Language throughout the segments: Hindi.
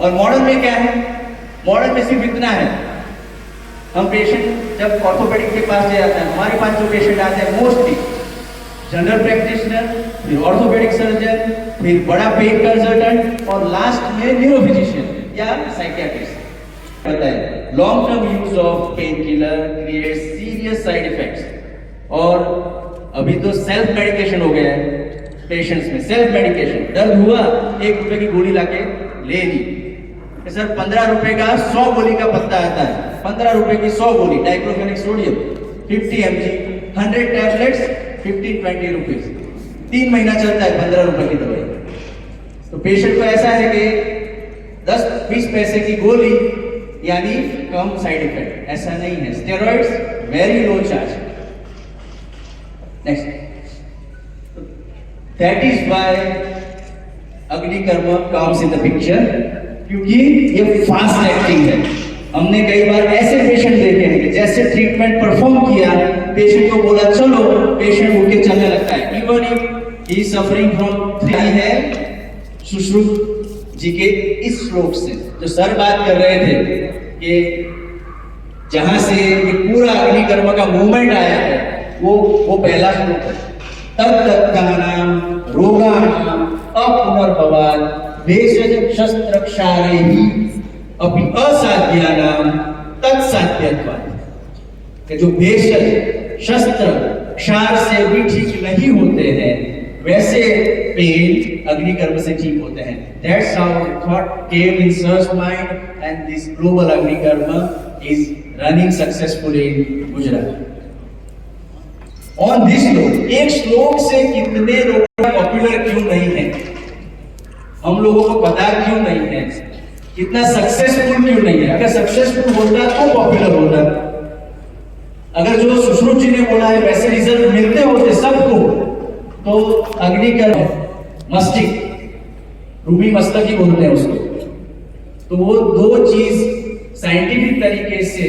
और मॉडर्न में क्या है? मॉडर्न में सिर्फ इतना है, हम पेशेंट जब ऑर्थोपेडिक के पास जाता है, हमारे पास जो पेशेंट आते हैं मोस्टली जनरल प्रैक्टिशनर, फिर ऑर्थोपेडिक सर्जन, फिर बड़ा पेन कंसल्टेंट और लास्ट में न्यूरो फिजिशियन या साइकियाट्रिस्ट। पता है long term use of pain killer create serious side effects. और अभी तो सेल्फ मेडिकेशन हो गया है पेशेंट्स में। सेल्फ मेडिकेशन, दर्द हुआ 1 रुपए की गोली लाके ले ली। सर 15 रुपए का 100 गोली का पत्ता आता है, 15 रुपए की 100 गोली diclofenac sodium 50 mg 100 tablets 15-20 rupees, 3 महीना चलता है 15 रुपए की दवाई। तो पेशेंट को ऐसा है कि 10-20 पैसे की गोली यानी कम साइड इफेक्ट, ऐसा नहीं है। Steroids very low charge. Next, that is why agnikarma comes in the picture, क्योंकि ये फास्ट एक्टिंग है। हमने कई बार ऐसे पेशेंट देखे हैं कि जैसे ट्रीटमेंट परफॉर्म किया, पेशेंट को बोला चलो, पेशेंट उठ के चलने लगता है। Even if he suffering from 3 है सुश्रुत जी के इस श्लोक से जो सर बात कर रहे थे कि जहां से ये पूरा अग्निकर्म का मूवमेंट आया है, वो पहला श्लोक है। तत्तत्कानां रोगाणां अपुनर्भवात् भेषज शस्त्र क्षारैहि अपि असाध्यानां तत्साध्यत्वात्। कि जो भेषज शस्त्र क्षार से भी ठीक नहीं होते हैं, वैसे पेन अग्निकर्म से ठीक होते हैं। That's how the thought came in Sir's mind, and this global Agnikarma is running successfully in Gujarat. On this note, एक श्लोक से कितने लोग पॉपुलर क्यों नहीं है, हम लोगों को पता क्यों नहीं है, कितना सक्सेसफुल क्यों नहीं है? अगर सक्सेसफुल होता तो पॉपुलर होता। अगर जो सुश्रुत जी ने बोला है वैसे रिजल्ट मिलते होते सबको, तो अग्निकर्म मस्तिष्क, रूबी मस्तक ही बोलते हैं उसको, तो वो 2 चीज साइंटिफिक तरीके से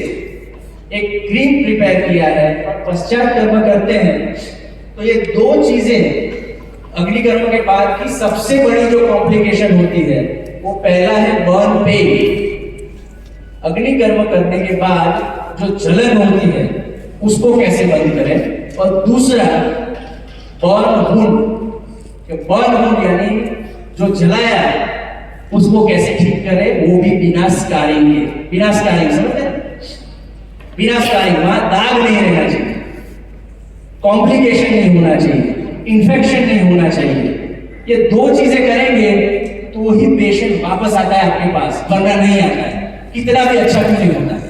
एक क्रीम प्रिपेयर किया है और पश्चात कर्म करते हैं। तो ये 2 चीजें अग्निकर्म के बाद की सबसे बड़ी जो कॉम्प्लिकेशन होती है, वो पहला है बर्न पेन। अग्निकर्म करने के बाद जो जलन होती है उसको कैसे बंद करें, और दूसरा बर्न वुंड। बर्न वुंड यानी जो जलाया उसको कैसे ठीक करें, वो भी बिना स्कारिंग के। बिना स्कारिंग समझते हैं? बिना स्कारिंग, वहां दाग नहीं रहना चाहिए, कॉम्प्लिकेशन नहीं होना चाहिए, इन्फेक्शन नहीं होना चाहिए। ये 2 चीजें करेंगे तो ही पेशेंट वापस आता है आपके पास, वरना नहीं आता है, कितना भी अच्छा क्यों नहीं होता है।